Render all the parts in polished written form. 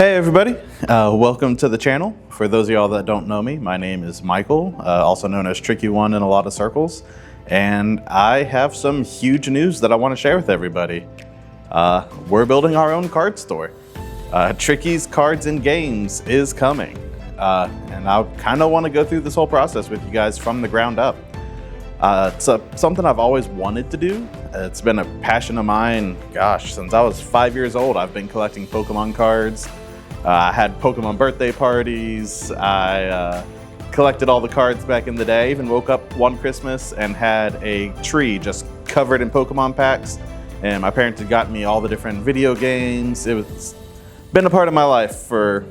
Hey everybody, welcome to the channel. For those of y'all that don't know me, my name is Michael, also known as Tricky One in a lot of circles, and I have some huge news that I want to share with everybody. We're building our own card store. Tricky's Cards and Games is coming, and I kind of want to go through this whole process with you guys from the ground up. It's something I've always wanted to do. It's been a passion of mine, since I was 5 years old. I've been collecting Pokemon cards. I had Pokemon birthday parties. I collected all the cards back in the day. I even woke up one Christmas and had a tree just covered in Pokemon packs. And my parents had gotten me all the different video games. It's been a part of my life for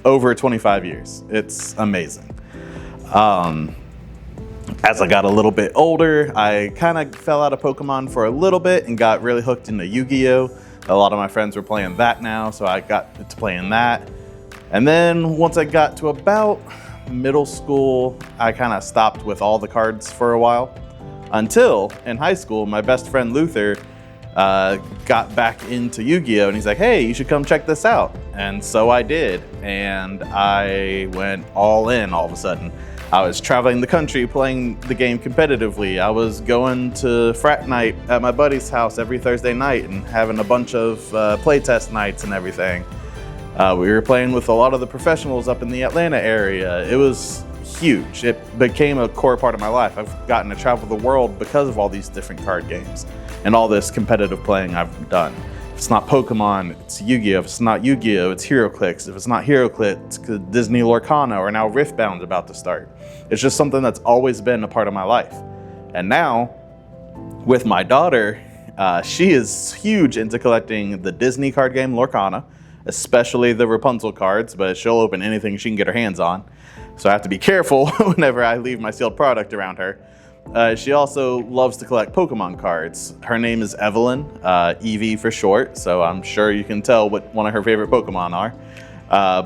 over 25 years. It's amazing. As I got a little bit older, I kind of fell out of Pokemon for a little bit and got really hooked into Yu-Gi-Oh! A lot of my friends were playing that now, so I got to playing that. And then once I got to about middle school, I kind of stopped with all the cards for a while. Until in high school, my best friend Luther got back into Yu-Gi-Oh! And he's like, hey, you should come check this out. And so I did, and I went all in all of a sudden. I was traveling the country playing the game competitively. I was going to frat night at my buddy's house every Thursday night and having a bunch of playtest nights and everything. We were playing with a lot of the professionals up in the Atlanta area. It was huge. It became a core part of my life. I've gotten to travel the world because of all these different card games and all this competitive playing I've done. If it's not Pokemon, it's Yu-Gi-Oh! If it's not Yu-Gi-Oh!, it's HeroClix. If it's not HeroClix, it's Disney Lorcana, or now Riftbound's about to start. It's just something that's always been a part of my life. And now, with my daughter, she is huge into collecting the Disney card game Lorcana, especially the Rapunzel cards, but she'll open anything she can get her hands on. So I have to be careful whenever I leave my sealed product around her. She also loves to collect Pokemon cards. Her name is Evelyn, Eevee for short, so I'm sure you can tell what one of her favorite Pokemon are.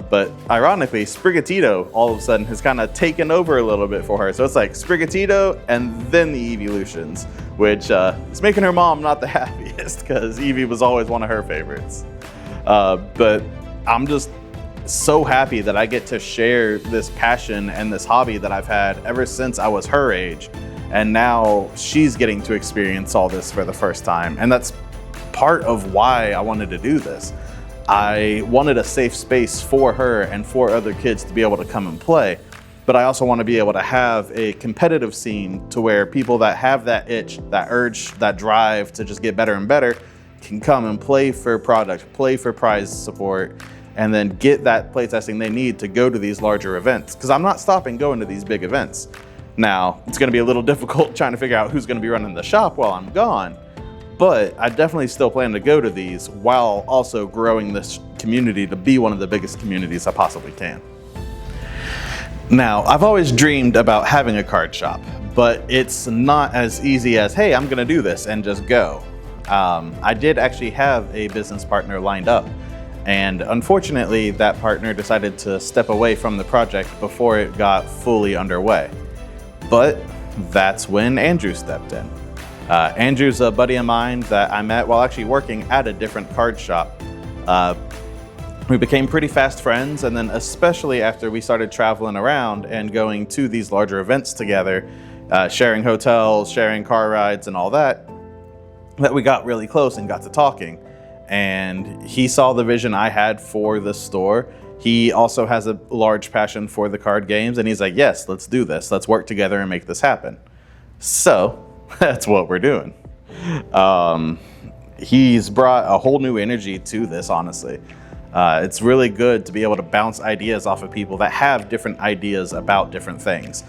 But ironically, Sprigatito all of a sudden has kind of taken over a little bit for her. So it's like Sprigatito and then the Eeveelutions, which is making her mom not the happiest because Eevee was always one of her favorites. But I'm just so happy that I get to share this passion and this hobby that I've had ever since I was her age. And now she's getting to experience all this for the first time. And that's part of why I wanted to do this. I wanted a safe space for her and for other kids to be able to come and play. But I also want to be able to have a competitive scene to where people that have that itch, that urge, that drive to just get better and better can come and play for product, play for prize support, and then get that playtesting they need to go to these larger events. Because I'm not stopping going to these big events. Now, it's going to be a little difficult trying to figure out who's going to be running the shop while I'm gone, but I definitely still plan to go to these while also growing this community to be one of the biggest communities I possibly can. Now, I've always dreamed about having a card shop, but it's not as easy as, hey, I'm going to do this and just go. I did actually have a business partner lined up, and unfortunately, that partner decided to step away from the project before it got fully underway. But that's when Andrew stepped in. Andrew's a buddy of mine that I met while actually working at a different card shop. We became pretty fast friends, and then especially after we started traveling around and going to these larger events together, sharing hotels, sharing car rides and all that, that we got really close and got to talking. And he saw the vision I had for the store. He also has a large passion for the card games, and he's like, yes, let's do this. Let's work together and make this happen. So that's what we're doing. He's brought a whole new energy to this, honestly. It's really good to be able to bounce ideas off of people that have different ideas about different things.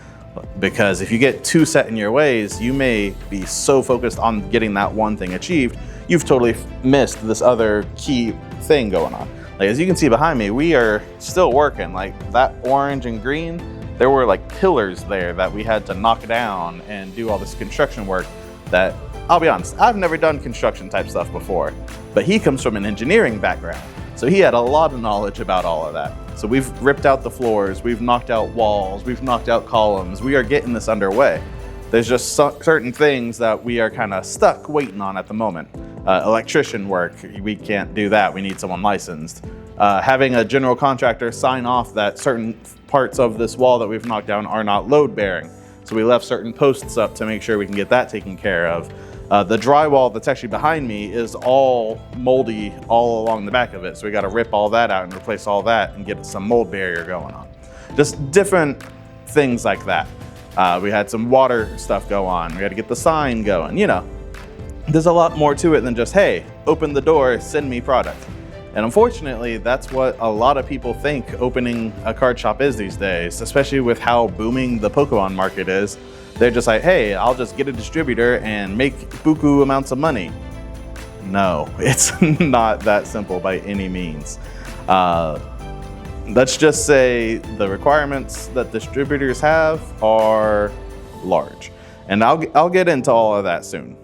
Because if you get too set in your ways, you may be so focused on getting that one thing achieved, you've totally missed this other key thing going on. Like, as you can see behind me, we are still working. Like that orange and green, there were like pillars there that we had to knock down and do all this construction work that, I'll be honest, I've never done construction type stuff before, but he comes from an engineering background. So he had a lot of knowledge about all of that. So we've ripped out the floors, we've knocked out walls, we've knocked out columns. We are getting this underway. There's just certain things that we are kind of stuck waiting on at the moment. Electrician work, we can't do that. We need someone licensed. Having a general contractor sign off that certain parts of this wall that we've knocked down are not load bearing. So we left certain posts up to make sure we can get that taken care of. The drywall that's actually behind me is all moldy all along the back of it. So we got to rip all that out and replace all that and get some mold barrier going on. Just different things like that. We had some water stuff go on. We had to get the sign going, you know. There's a lot more to it than just, hey, open the door, send me product. And unfortunately, that's what a lot of people think opening a card shop is these days, especially with how booming the Pokemon market is. They're just like, hey, I'll just get a distributor and make buku amounts of money. No, it's not that simple by any means. Let's just say the requirements that distributors have are large. And I'll get into all of that soon.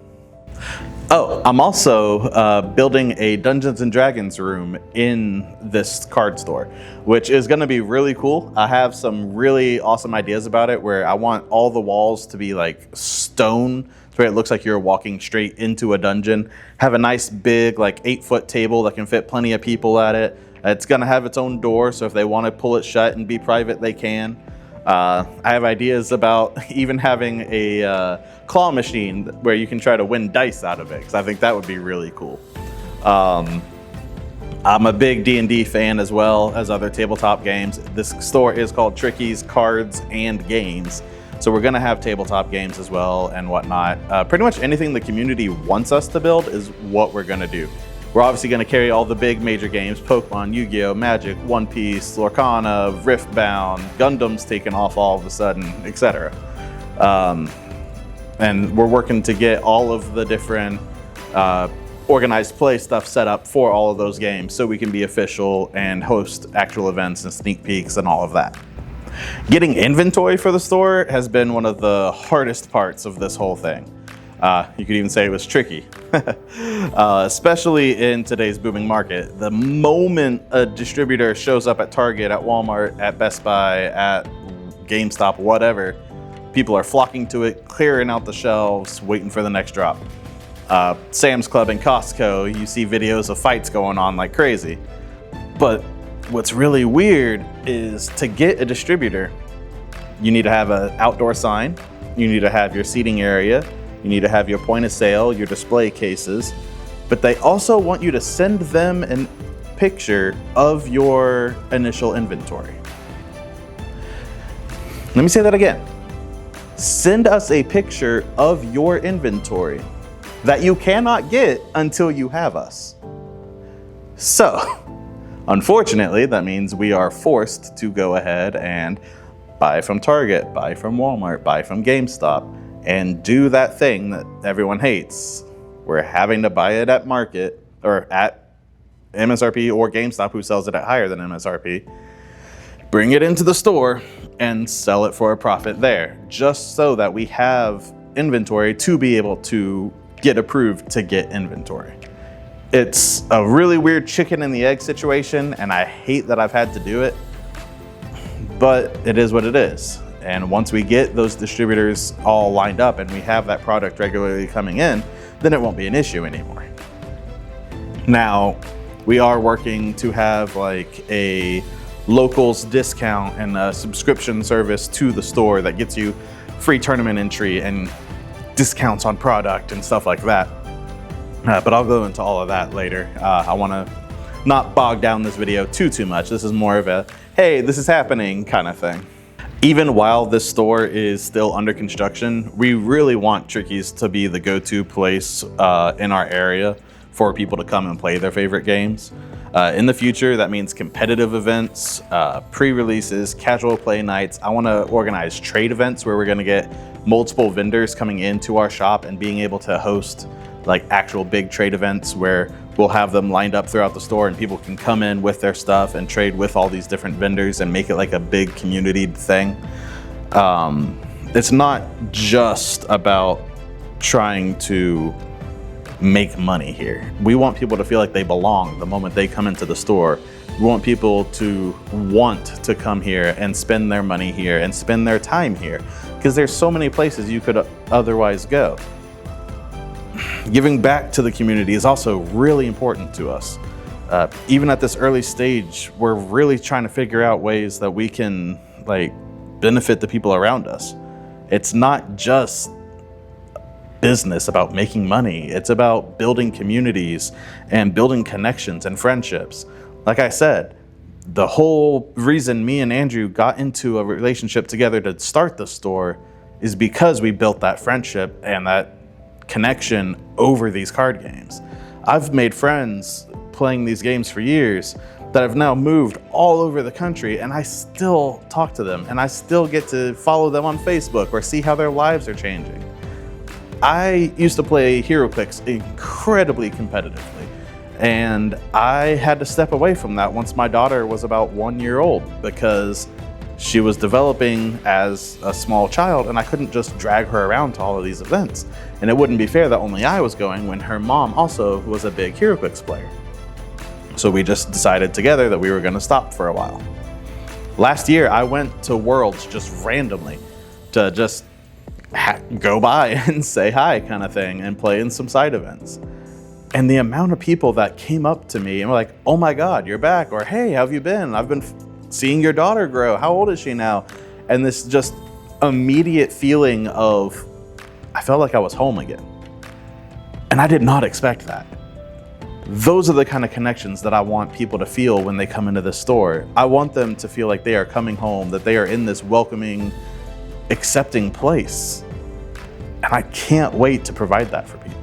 Oh, I'm also building a Dungeons and Dragons room in this card store, which is going to be really cool. I have some really awesome ideas about it where I want all the walls to be like stone, so it looks like you're walking straight into a dungeon. Have a nice big like 8-foot table that can fit plenty of people at it. It's going to have its own door, so if they want to pull it shut and be private, they can. I have ideas about even having a claw machine where you can try to win dice out of it, because I think that would be really cool. I'm a big D&D fan as well as other tabletop games. This store is called Tricky's Cards and Games, so we're going to have tabletop games as well and whatnot. Pretty much anything the community wants us to build is what we're going to do. We're obviously going to carry all the big major games: Pokemon, Yu-Gi-Oh, Magic, One Piece, Lorcana, Riftbound, Gundam's taken off all of a sudden, etc. And we're working to get all of the different organized play stuff set up for all of those games so we can be official and host actual events and sneak peeks and all of that. Getting inventory for the store has been one of the hardest parts of this whole thing. You could even say it was tricky, especially in today's booming market. The moment a distributor shows up at Target, at Walmart, at Best Buy, at GameStop, whatever, people are flocking to it, clearing out the shelves, waiting for the next drop. Sam's Club and Costco, you see videos of fights going on like crazy. But what's really weird is to get a distributor, you need to have an outdoor sign, you need to have your seating area, you need to have your point of sale, your display cases, but they also want you to send them a picture of your initial inventory. Let me say that again. Send us a picture of your inventory that you cannot get until you have us. So, unfortunately, that means we are forced to go ahead and buy from Target, buy from Walmart, buy from GameStop, and do that thing that everyone hates. We're having to buy it at market or at MSRP, or GameStop, who sells it at higher than MSRP, bring it into the store and sell it for a profit there, just so that we have inventory to be able to get approved to get inventory. It's a really weird chicken and the egg situation, and I hate that I've had to do it, but it is what it is. And once we get those distributors all lined up and we have that product regularly coming in, then it won't be an issue anymore. Now, we are working to have like a locals discount and a subscription service to the store that gets you free tournament entry and discounts on product and stuff like that. But I'll go into all of that later. I want to not bog down this video too much. This is more of a, hey, this is happening kind of thing. Even while this store is still under construction, we really want Tricky's to be the go-to place in our area for people to come and play their favorite games. In the future, that means competitive events, pre-releases, casual play nights. I want to organize trade events where we're going to get multiple vendors coming into our shop and being able to host like actual big trade events where we'll have them lined up throughout the store and people can come in with their stuff and trade with all these different vendors and make it like a big community thing. It's not just about trying to make money here. We want people to feel like they belong the moment they come into the store. We want people to want to come here and spend their money here and spend their time here, because there's so many places you could otherwise go. Giving back to the community is also really important to us. Even at this early stage, we're really trying to figure out ways that we can like benefit the people around us. It's not just business about making money. It's about building communities and building connections and friendships. Like I said, the whole reason me and Andrew got into a relationship together to start the store is because we built that friendship and that connection over these card games. I've made friends playing these games for years that have now moved all over the country, and I still talk to them and I still get to follow them on Facebook or see how their lives are changing. I used to play HeroClix incredibly competitively, and I had to step away from that once my daughter was about 1 year old because she was developing as a small child and I couldn't just drag her around to all of these events. And it wouldn't be fair that only I was going when her mom also was a big HeroClix player. So we just decided together that we were going to stop for a while. Last year, I went to Worlds just randomly to just go by and say hi kind of thing and play in some side events. And the amount of people that came up to me and were like, oh my God, you're back. Or, hey, how have you been? I've been seeing your daughter grow. How old is she now? And this just immediate feeling of, I felt like I was home again. And I did not expect that. Those are the kind of connections that I want people to feel when they come into the store. I want them to feel like they are coming home, that they are in this welcoming, accepting place. And I can't wait to provide that for people.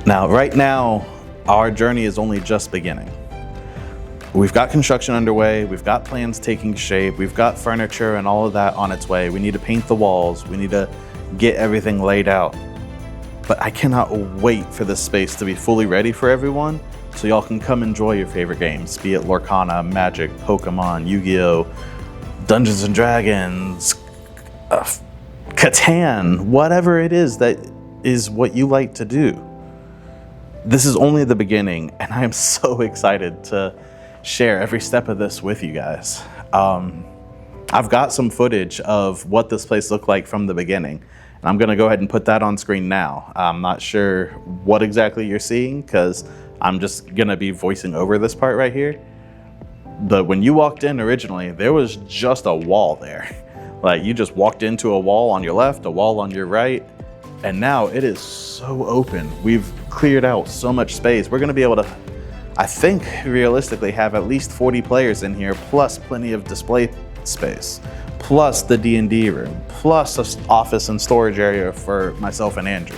Now, right now, our journey is only just beginning. We've got construction underway, we've got plans taking shape, we've got furniture and all of that on its way. We need to paint the walls, we need to get everything laid out. But I cannot wait for this space to be fully ready for everyone so y'all can come enjoy your favorite games, be it Lorcana, Magic, Pokemon, Yu-Gi-Oh, Dungeons and Dragons, Catan, whatever it is that is what you like to do. This is only the beginning, and I am so excited to share every step of this with you guys. I've got some footage of what this place looked like from the beginning, and I'm gonna go ahead and put that on screen now. I'm not sure what exactly you're seeing because I'm just gonna be voicing over this part right here. But when you walked in originally, there was just a wall there. Like you just walked into a wall on your left, a wall on your right, and now it is so open. We've cleared out so much space. We're gonna be able to, I think, realistically have at least 40 players in here, plus plenty of display space, plus the D&D room, plus an office and storage area for myself and Andrew.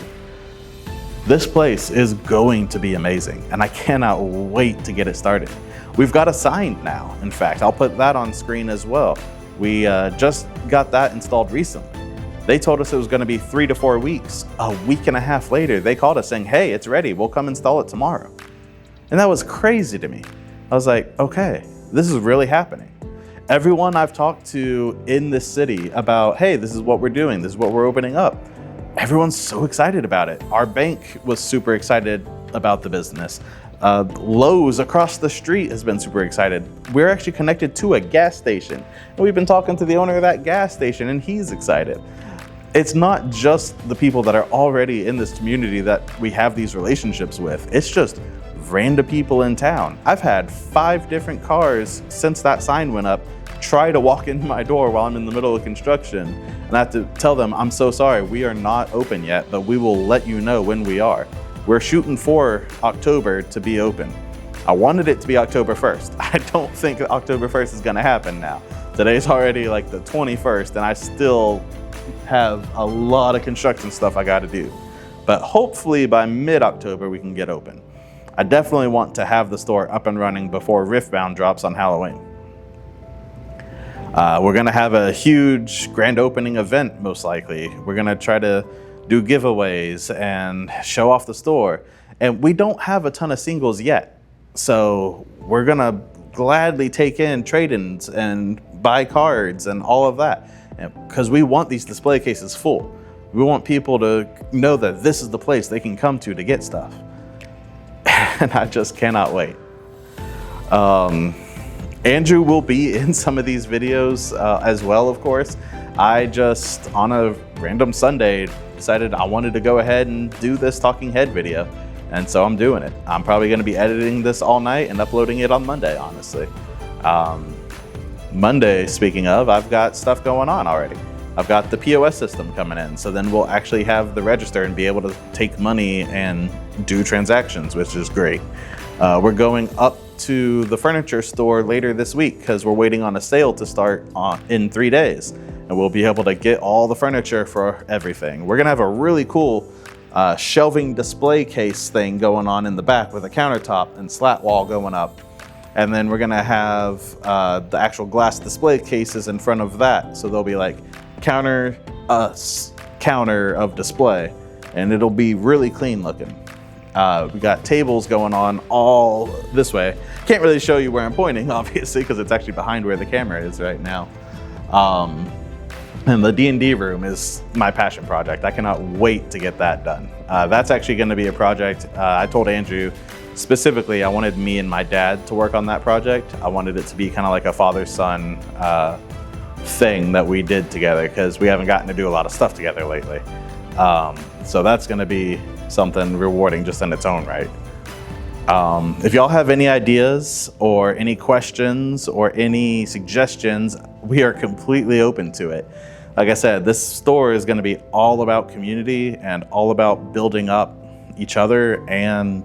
This place is going to be amazing, and I cannot wait to get it started. We've got a sign now, in fact. I'll put that on screen as well. We just got that installed recently. They told us it was gonna be 3 to 4 weeks. A week and a half later, they called us saying, hey, it's ready, we'll come install it tomorrow. And that was crazy to me. I was like, okay, this is really happening. Everyone I've talked to in this city about, hey, this is what we're doing, this is what we're opening up, everyone's so excited about it. Our bank was super excited about the business. Lowe's across the street has been super excited. We're actually connected to a gas station, and we've been talking to the owner of that gas station, and he's excited. It's not just the people that are already in this community that we have these relationships with. It's just random people in town. I've had 5 different cars since that sign went up try to walk in my door while I'm in the middle of construction, and I have to tell them, I'm so sorry, we are not open yet, but we will let you know when we are. We're shooting for October to be open. I wanted it to be October 1st. I don't think October 1st is gonna happen now. Today's already like the 21st, and I still have a lot of construction stuff I gotta do. But hopefully by mid-October we can get open. I definitely want to have the store up and running before Riftbound drops on Halloween. We're gonna have a huge grand opening event, most likely. We're gonna try to do giveaways and show off the store. And we don't have a ton of singles yet. So we're gonna gladly take in trade-ins and buy cards and all of that. Because we want these display cases full. We want people to know that this is the place they can come to get stuff. And I just cannot wait. Andrew will be in some of these videos as well, of course. I just, on a random Sunday, decided I wanted to go ahead and do this talking head video. And so I'm doing it. I'm probably gonna be editing this all night and uploading it on Monday, honestly. Monday, speaking of, I've got stuff going on already. I've got the POS system coming in, so then we'll actually have the register and be able to take money and do transactions, which is great. We're going up to the furniture store later this week because we're waiting on a sale to start in 3 days, and we'll be able to get all the furniture for everything. We're gonna have a really cool shelving display case thing going on in the back with a countertop and slat wall going up. And then we're gonna have the actual glass display cases in front of that. So there'll be like counter of display, and it'll be really clean looking. We got tables going on all this way. Can't really show you where I'm pointing, obviously, because it's actually behind where the camera is right now. And the D&D room is my passion project. I cannot wait to get that done. That's actually gonna be a project, I told Andrew specifically, I wanted me and my dad to work on that project. I wanted it to be kind of like a father-son thing that we did together, because we haven't gotten to do a lot of stuff together lately. So that's gonna be something rewarding just in its own right. If y'all have any ideas or any questions or any suggestions, we are completely open to it. Like I said, this store is gonna be all about community and all about building up each other and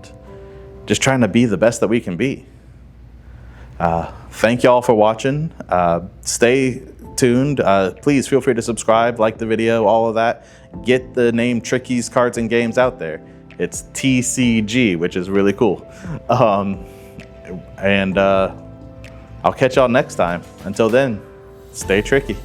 just trying to be the best that we can be. Thank y'all for watching. Stay tuned. Please feel free to subscribe, like the video, all of that. Get the name Tricky's Cards and Games out there. It's TCG, which is really cool. I'll catch y'all next time. Until then, stay tricky.